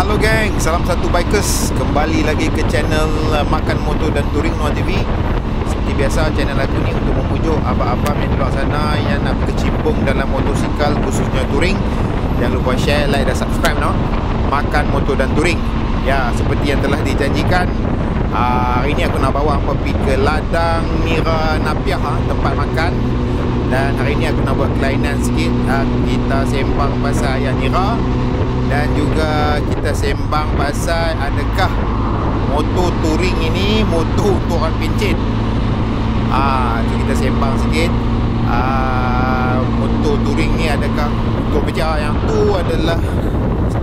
Halo geng, salam satu bikers. Kembali lagi ke channel Makan Motor dan Touring Nuan TV. Seperti biasa, channel aku ni untuk memujuk abang-abang yang di luar sana yang nak berkecimpung dalam motosikal, khususnya touring. Jangan lupa share, like dan subscribe no. Makan Motor dan Touring. Ya, seperti yang telah dijanjikan, hari ni aku nak bawa hampa pergi ke ladang Nira Napiah, tempat makan. Dan hari ni aku nak buat kelainan sikit. Kita sembang pasal ayah Nira, dan juga kita sembang pasal adakah motor touring ini motor untuk orang pencet. So kita sembang sikit. Motor touring ni adakah untuk pencet. Yang tu adalah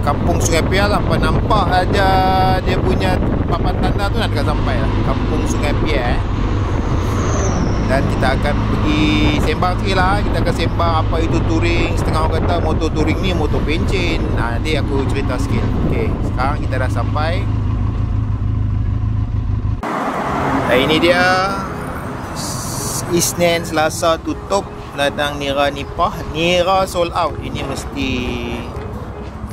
Kampung Sungai Piah lah. Nampak aja dia punya papan tanda tu nak dekat sampai lah, Kampung Sungai Piah. Dan kita akan pergi sembang sikit lah. Kita akan sembang apa itu touring. Setengah orang kata motor touring ni motor pencen. Nanti aku cerita sikit. Okay, sekarang kita dah sampai. Ini dia Isnin, Selasa tutup ladang Nira Nipah. Nira sold out. Ini mesti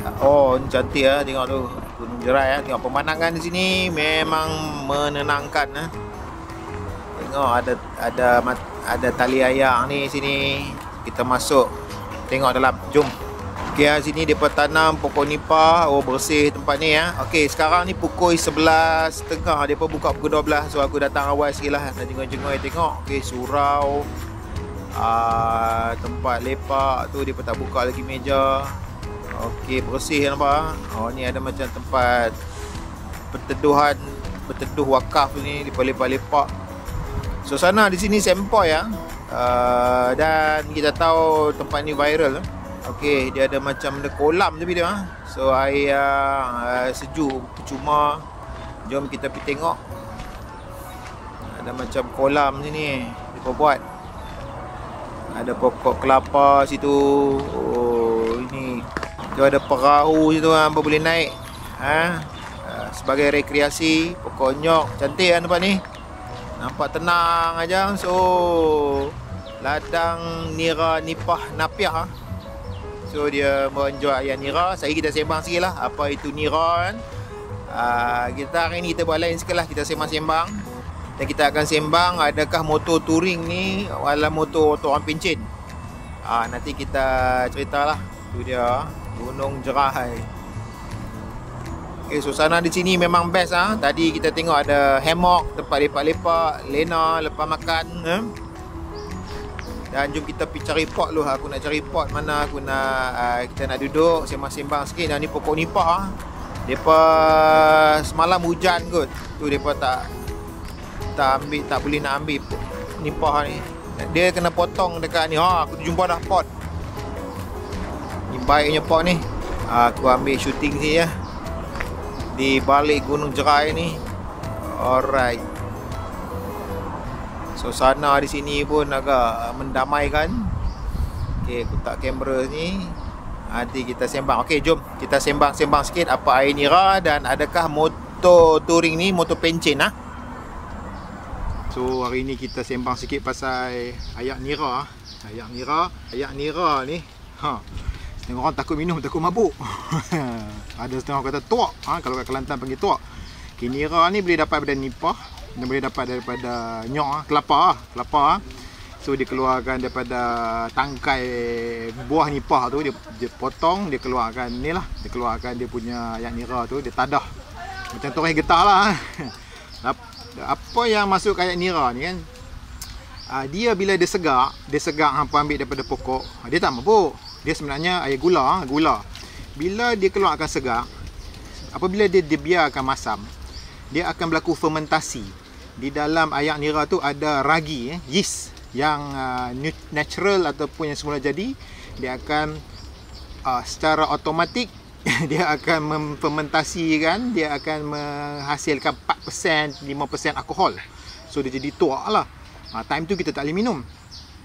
ini cantik lah. Tengok tu Gunung Jerai lah. Tengok pemandangan di sini memang menenangkan lah. Tengok ada tali air ni sini. Kita masuk tengok dalam. Jom. Okey, sini depa tanam pokok nipah. Oh, bersih tempat ni ya. Okey, sekarang ni pukul 11.30. Depa buka pukul 12. So aku datang awal sikitlah nak jengoi-jengoi tengok. Okey, surau. Tempat lepak tu depa tak buka lagi meja. Okey, bersih nampak. Oh, ni ada macam tempat berteduh wakaf ni, depa lepak-lepak. Suasana di sini sempoi ya. Dan kita tahu tempat ni viral. Okey, dia ada macam ada kolam tapi dia. So air sejuk percuma. Jom kita pergi tengok. Ada macam kolam sini dia buat. Ada pokok kelapa situ. Oh, ini. Tu ada perahu situ hangpa boleh naik. Sebagai rekreasi, pokok nyok. Cantik kan tempat ni. Nampak tenang aja. So ladang Nira Nipah Napiah. So dia menjual ayah Nira. Saya kita sembang sikit lah apa itu Nira kan. Kita hari ni kita buat lain sikit lah. Kita sembang-sembang. Dan kita akan sembang adakah motor touring ni wala motor orang pencen. Nanti kita ceritalah. Tu dia Gunung Jerai. Okay, suasana di sini memang best ah. Tadi kita tengok ada hammock, tempat lepak-lepak, lena lepas makan. Dan jom kita pergi cari pot dulu. Aku nak cari pot mana aku nak kita nak duduk sembang-sembang sikit. Dan ni pokok nipah. Depa semalam hujan kot. Tu depa tak ambil, tak boleh nak ambil nipah ni. Dia kena potong dekat ni. Aku jumpa dah pot. Ni baiknya pot ni. Aku ambil shooting sini ya. Di balik Gunung Jerai ni. Alright. Suasana di sini pun agak mendamaikan. Okey, aku tak kamera ni. Nanti kita sembang. Okey, jom kita sembang-sembang sikit apa air Nira dan adakah motor touring ni motor pencen ah. So hari ni kita sembang sikit pasal ayak Nira. Ayak Nira ni. Setengah orang takut minum, takut mabuk. Ada setengah orang kata tuak. Kalau kat Kelantan panggil tuak. Okay, Nira ni boleh dapat daripada nipah. Dia boleh dapat daripada nyok, kelapa. So dia keluarkan daripada tangkai buah nipah tu. Dia potong, dia keluarkan ni lah. Dia keluarkan dia punya ayak Nira tu. Dia tadah. Macam toreh getah lah. Apa yang masuk ke ayak Nira ni kan, dia bila dia segak hampa ambil daripada pokok, dia tak mabuk. Dia sebenarnya air gula. Bila dia keluarkan segak, apabila dia dibiarkan masam, dia akan berlaku fermentasi. Di dalam ayak Nira tu ada ragi, yeast yang natural ataupun yang semula jadi. Dia akan secara automatik dia akan memfermentasikan, dia akan menghasilkan 4%, 5% alkohol. So dia jadi tuak lah. Time tu kita tak boleh minum.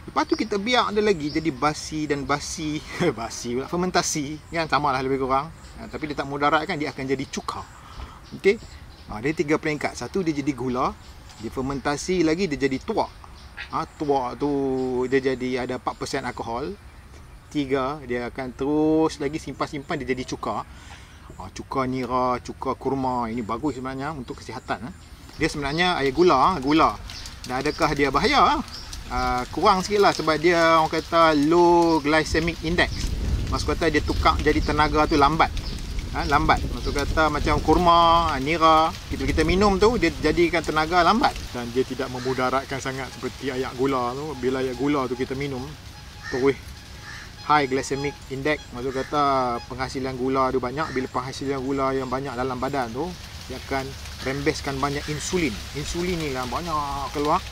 Lepas tu kita biar dia lagi jadi basi pula, fermentasi kan, sama lah lebih kurang. Tapi dia tak mudarat kan, dia akan jadi cuka. Okey. Dia 3 peringkat. Satu dia jadi gula, dia fermentasi lagi dia jadi tuak. Tuak tu dia jadi ada 4% alkohol. 3 dia akan terus lagi simpan-simpan dia jadi cuka. Cuka nira, cuka kurma, ini bagus sebenarnya untuk kesihatan. Dia sebenarnya air gula. Dan adakah dia bahaya? Kurang sikit lah, sebab dia orang kata low glycemic index. Maksud kata dia tukar jadi tenaga tu lambat. Lambat. Maksud kata macam kurma, nira, kita minum tu dia jadikan tenaga lambat. Dan dia tidak memudaratkan sangat seperti air gula tu. Bila air gula tu kita minum terus high glycemic index, maksud kata penghasilan gula tu banyak. Bila penghasilan gula yang banyak dalam badan tu, dia akan rembeskan banyak insulin. Insulin ni lah banyak keluar.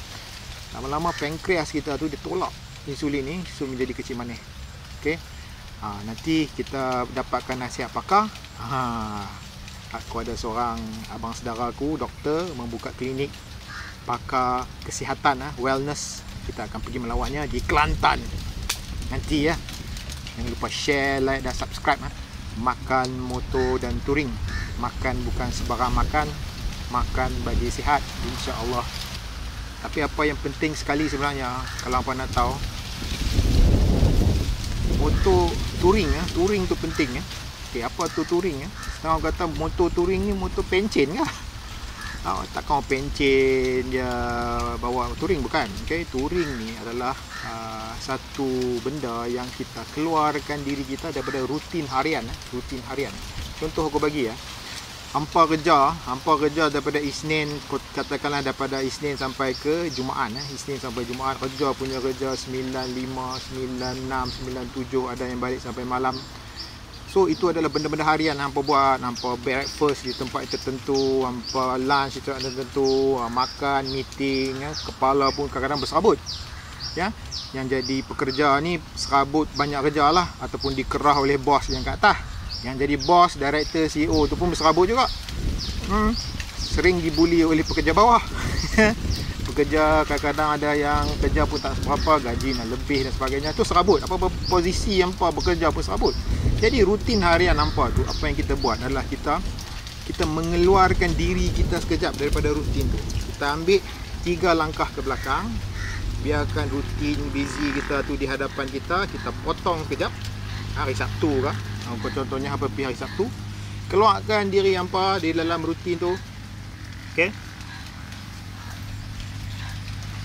Lama-lama pankreas kita tu dia tolak insulin ni, so menjadi kecil manis. Okey. Nanti kita dapatkan nasihat pakar. Aku ada seorang abang saudara aku, doktor, membuka klinik pakar kesihatan, wellness. Kita akan pergi melawatnya di Kelantan nanti ya. Jangan lupa share, like dan subscribe. Makan motor dan touring. Makan bukan sebarang makan, makan bagi sihat, insya-Allah. Tapi apa yang penting sekali sebenarnya, kalau apa nak tahu, motor touring touring tu penting ya. Okey, apa tu touring ya? Orang kata motor touring ni motor pencen ke? Takkan pencen dia bawa touring, bukan. Okey, touring ni adalah satu benda yang kita keluarkan diri kita daripada rutin harian. Contoh aku bagi ya. Hampa kerja daripada Isnin, katakanlah daripada Isnin sampai ke Jumaat. Isnin sampai Jumaat kerja, punya kerja 95, 96, 97, ada yang balik sampai malam. So itu adalah benda-benda harian hampa buat. Hampa breakfast di tempat tertentu, hampa lunch di tempat tertentu, makan, meeting, kepala pun kadang-kadang berserabut. Ya, yang jadi pekerja ni serabut banyak kerja lah, ataupun dikerah oleh bos yang kat atas. Yang jadi bos, director, CEO tu pun berserabut juga. Sering dibuli oleh pekerja bawah. Pekerja kadang-kadang ada yang kerja pun tak seberapa, gaji nak lebih dan sebagainya. Tu serabut. Apa posisi hampa bekerja pun serabut. Jadi rutin harian hampa tu, apa yang kita buat adalah kita mengeluarkan diri kita sekejap daripada rutin tu. Kita ambil 3 langkah ke belakang. Biarkan rutin busy kita tu di hadapan kita. Kita potong sekejap. Hari Sabtu kah? Contohnya apa hari Sabtu. Keluarkan diri hampa di dalam rutin tu. Okey.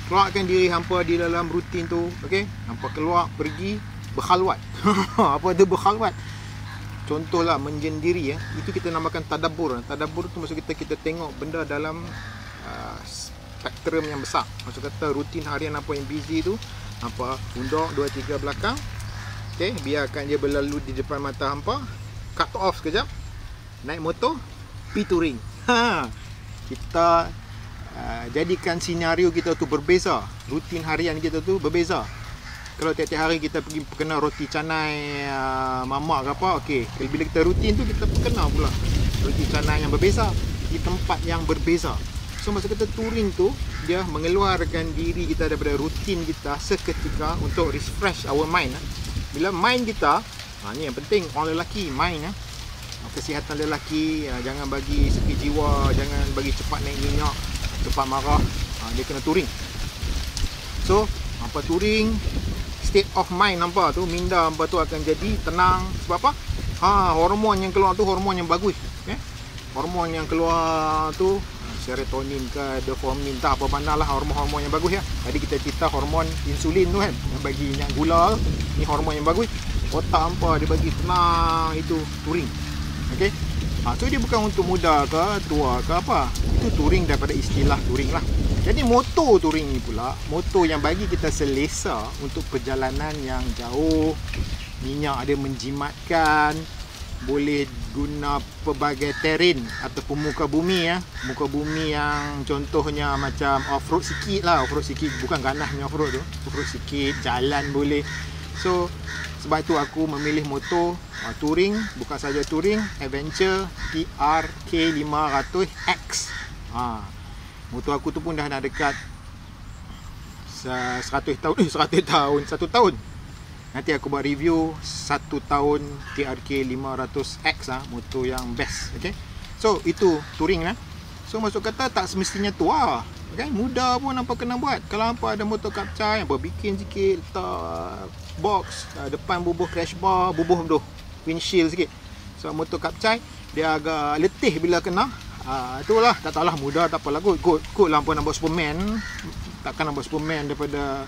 Keluarkan diri hampa di dalam rutin tu. Okey. Hampa keluar pergi berkhalwat. Apa tu berkhalwat? Contohlah menyendiri ya. Itu kita namakan tadabbur. Tadabbur tu maksud kita tengok benda dalam spektrum yang besar. Maksud kata rutin harian apa yang busy tu, hampa undur 2-3 belakang. Okey, biarkan dia berlalu di depan mata hampa. Cut off sekejap. Naik motor, pergi touring. Kita jadikan senario kita tu berbeza. Rutin harian kita tu berbeza. Kalau tiap-tiap hari kita pergi kena roti canai mamak ke apa, okey. Bila kita rutin tu kita kena pula roti canai yang berbeza di tempat yang berbeza. So masa kita touring tu, dia mengeluarkan diri kita daripada rutin kita seketika untuk refresh our mind. Bila mind kita, ni yang penting orang lelaki, mind kesihatan lelaki, jangan bagi sakit jiwa, jangan bagi cepat naik minyak, cepat marah, dia kena touring. So hampa touring, state of mind hampa tu, minda hampa tu akan jadi tenang. Sebab apa? Hormon yang keluar tu hormon yang bagus. Hormon yang keluar tu serotonin ke dopamin, tak apa mana lah, hormon-hormon yang bagus ya. Tadi kita cerita hormon insulin tu kan, yang bagi minyak gula, ni hormon yang bagus. Otak hampa dia bagi tenang, itu touring. Okey. So dia bukan untuk muda ke tua ke apa. Itu touring daripada istilah touring lah. Jadi motor touring ni pula, motor yang bagi kita selesa untuk perjalanan yang jauh. Minyak dia menjimatkan, boleh guna pelbagai terrain ataupun muka bumi ya. Muka bumi yang contohnya macam off-road sikit lah. Off-road sikit, bukan ganahnya off-road tu. Off-road sikit, jalan boleh. So sebab itu aku memilih motor touring, bukan saja touring, adventure TRK 500X. Motor aku tu pun dah dekat 100 tahun. Nanti aku buat review 1 tahun TRK 500X motor yang best. Okay? So itu touring lah. So maksud kata tak semestinya tua. Okay? Muda pun hampa kena buat. Kalau hampa ada motor kapcai, hampa bikin sikit, letak box, depan bubuh crash bar, bubuh tu windshield sikit. So motor kapcai, dia agak letih bila kena. Itulah, tak tahulah, mudah tak apalah, kot lah apa nak buat Superman. Takkan nak buat Superman daripada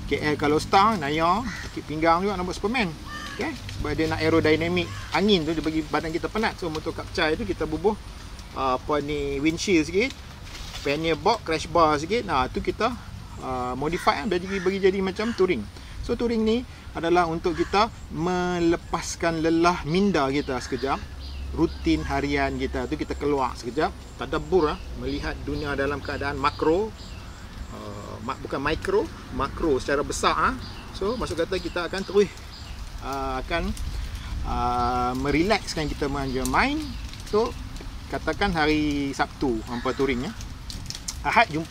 KL kalau Star, Naya, sakit pinggang juga nak buat Superman. Okay? Sebab dia nak aerodynamic angin tu, dia bagi badan kita penat. So motor Kapcai tu kita bubuh windshield sikit, pannier box, crash bar sikit. Tu kita modify bagi jadi macam touring. So touring ni adalah untuk kita melepaskan lelah minda kita sekejap. Rutin harian kita tu kita keluar sekejap, tadabbur melihat dunia dalam keadaan makro, bukan mikro, makro secara besar. So maksud kata kita akan terus akan merelaxkan kita punya mind. So katakan hari Sabtu hampa touring Ahad jumpa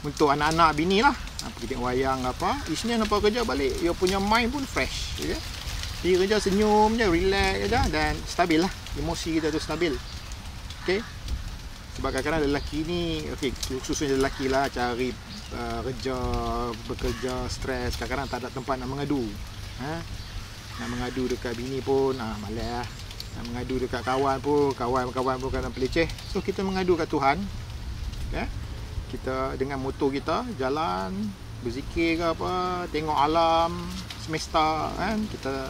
untuk anak-anak bini lah, pergi tengok wayang apa, Isnin apa kerja balik, dia punya mind pun fresh, okay? Pergi kerja senyum je, relax je, dan stabil lah, emosi kita tu stabil. Okay? Sebab kadang-kadang lelaki ni, okay, khususnya lelaki lah, cari kerja, bekerja, stres, kadang-kadang tak ada tempat nak mengadu. Nak mengadu dekat bini pun malas lah. Nak mengadu dekat kawan pun kadang peliceh. So kita mengadu kat Tuhan. Okay? Kita dengan motor kita jalan, berzikir ke apa, tengok alam semesta kan, kita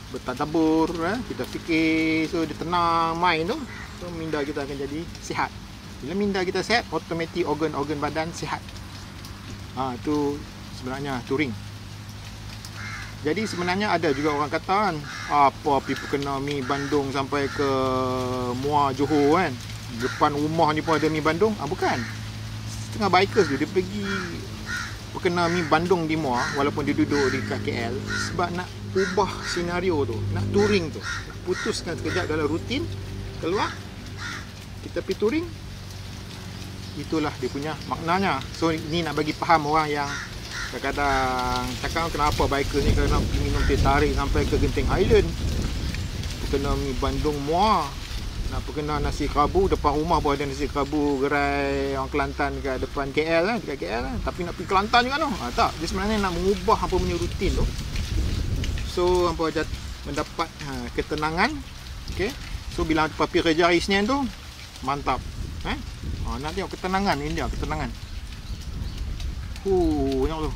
bertadabbur, kita fikir, so dia tenang mind tu, so minda kita akan jadi sihat. Bila minda kita sihat, automatik organ-organ badan sihat. Tu sebenarnya touring. Jadi sebenarnya ada juga orang kata kan, apa people kena mi Bandung sampai ke Muar Johor kan, depan rumah ni pun ada mi Bandung. Bukan, setengah bikers tu dia pergi kena mi Bandung di Muar walaupun dia duduk di KL, sebab nak ubah senario tu, nak touring tu, nak putuskan sekejap dalam rutin, keluar kita pergi touring. Itulah dia punya maknanya. So ni nak bagi faham orang yang kadang-kadang cakap kenapa biker ni kena minum teh tarik sampai ke Genting Highland, kena mi Bandung Muar, nak kena nasi kerabu depan rumah pun ada nasi kerabu gerai orang Kelantan kat depan KL kan, dekat KL kan, tapi nak pergi Kelantan juga tu. Tak, dia sebenarnya nak mengubah apa punya rutin tu. So hampa mendapat ketenangan. Okay? So bila hampa pergi kerja hari Isnin tu, mantap. Nak tengok ketenangan ni, dia ketenangan. Tengok tu.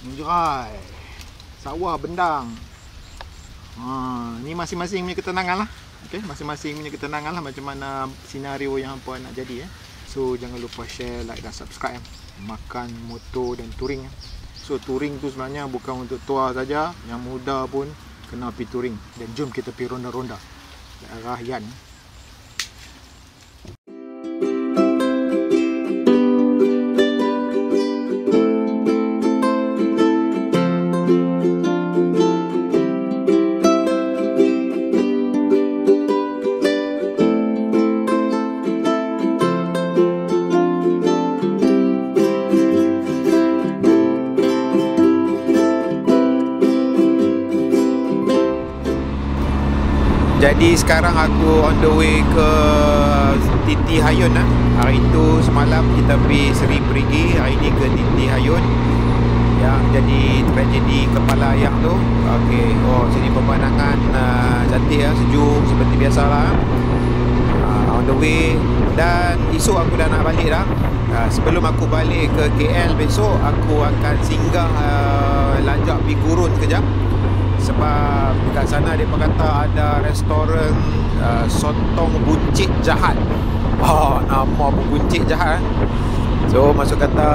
Menjerai. Sawah bendang. Ni masing-masing punya ketenangan lah. Okay? Masing-masing punya ketenangan lah, macam mana senario yang hampa nak jadi. So jangan lupa share, like dan subscribe. Makan motor dan touring. So touring tu sebenarnya bukan untuk tua saja, yang muda pun kena pergi touring. Dan jom kita pergi ronda-ronda ke arah Yan. Jadi sekarang aku on the way ke Titi Hayun. Hari itu semalam kita pergi Seri Perigi, hari ini ke Titi Hayun yang jadi tragedi kepala ayam tu. Okey, sini pemandangan cantik sejuk seperti biasalah. On the way, dan esok aku dah nak balik dah. Sebelum aku balik ke KL besok, aku akan singgah lanjak pergi Gurun sekejap. Sebab dekat sana dia kata ada restoran sotong buncit jahat. Nama pun buncit jahat. So maksud kata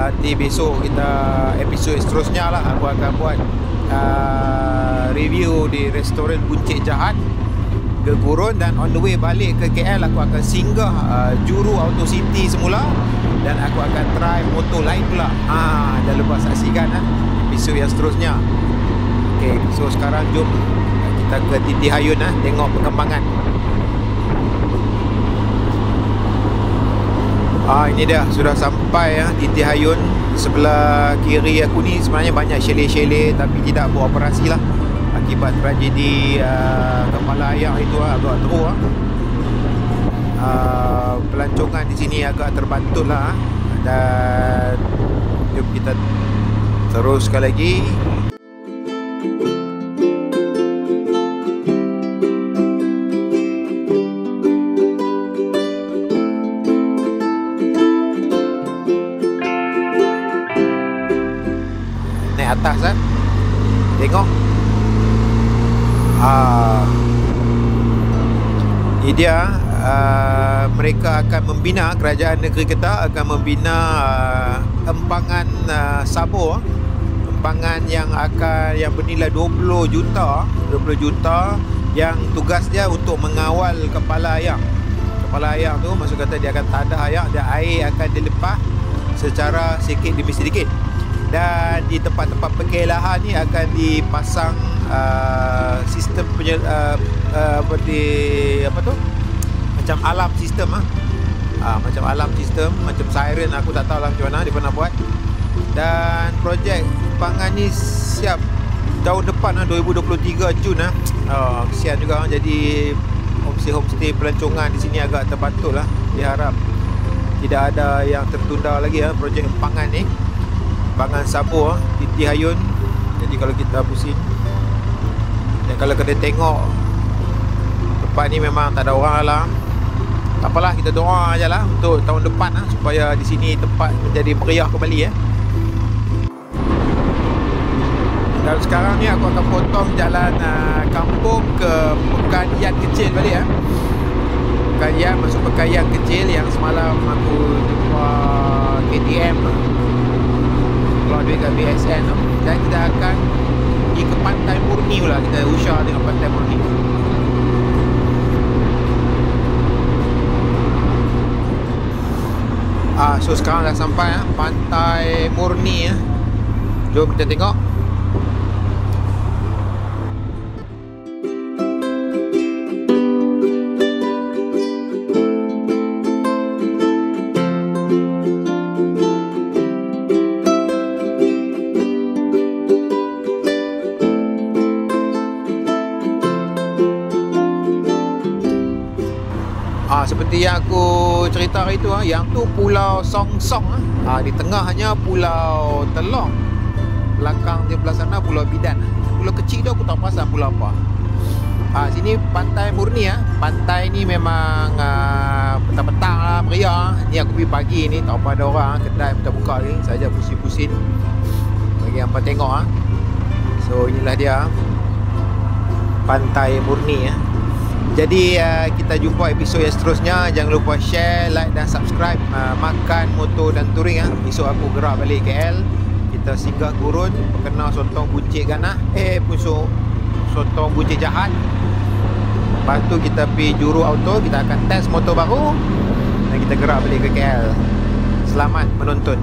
nanti besok kita episod seterusnya lah, aku akan buat review di restoran buncit jahat ke Gurun. Dan on the way balik ke KL aku akan singgah Juru Auto City semula, dan aku akan try motor lain pula. Jangan lupa saksikan episod yang seterusnya. Okay, so sekarang jom kita ke Titi Hayun tengok perkembangan. Ini dah sudah sampai Titi Hayun. Sebelah kiri aku ni sebenarnya banyak chalet-chalet tapi tidak beroperasi lah akibat tragedi kepala ayam itu agak teruk. Pelancongan di sini agak terbantut lah. Dan jom kita teruskan lagi. atas kan. Tengok. Ini dia. Mereka akan membina, kerajaan negeri kita akan membina empangan sabur, empangan yang bernilai 20 juta yang tugas dia untuk mengawal kepala ayam. Kepala ayam tu maksud kata dia akan tadah ayam, dan air akan dilepas secara sedikit demi sedikit. Dan di tempat-tempat perkelahan ni akan dipasang sistem macam alarm sistem macam alarm sistem, macam siren, aku tak tahu lah macam mana dia pernah buat. Dan projek empangan ni siap tahun depan 2023 Jun kesian juga. Jadi homestay pelancongan di sini agak terbantul lah. Diharap tidak ada yang tertunda lagi projek empangan ni, empangan sabur di Hayun. Jadi kalau kita pusing, dan kalau kita tengok tempat ni memang tak ada orang lah. Tak apalah, kita doa je lah untuk tahun depan supaya di sini tempat menjadi meriah kembali Dan sekarang ni aku akan potong jalan kampung ke Pekalian kecil balik Pekalian, masuk Pekalian kecil yang semalam aku jumpa KTM keluar duit kat BSN tu. Dan kita akan pergi ke Pantai Murni pula. Kita usah tengok Pantai Murni. So sekarang dah sampai Pantai Murni Jom kita tengok. Seperti yang aku cerita hari tu, yang tu Pulau Song Song di tengahnya Pulau Telong, belakang di belah sana Pulau Bidan. Pulau kecil tu aku tak perasan pulau apa. Sini Pantai Murni Pantai ni memang petang-petang lah meriah. Ni aku pergi pagi ni, tak apa ada orang, kedai pun tak buka ni, saja pusing-pusing bagi hampa tengok So inilah dia Pantai Murni Jadi kita jumpa episod yang seterusnya. Jangan lupa share, like dan subscribe. Makan motor dan touring Esok aku gerak balik KL. Kita singgah Gurun, perkenal sotong buncit ganah, sotong buncit jahat. Lepas tu kita pergi Juru Auto, kita akan test motor baru dan kita gerak balik ke KL. Selamat menonton.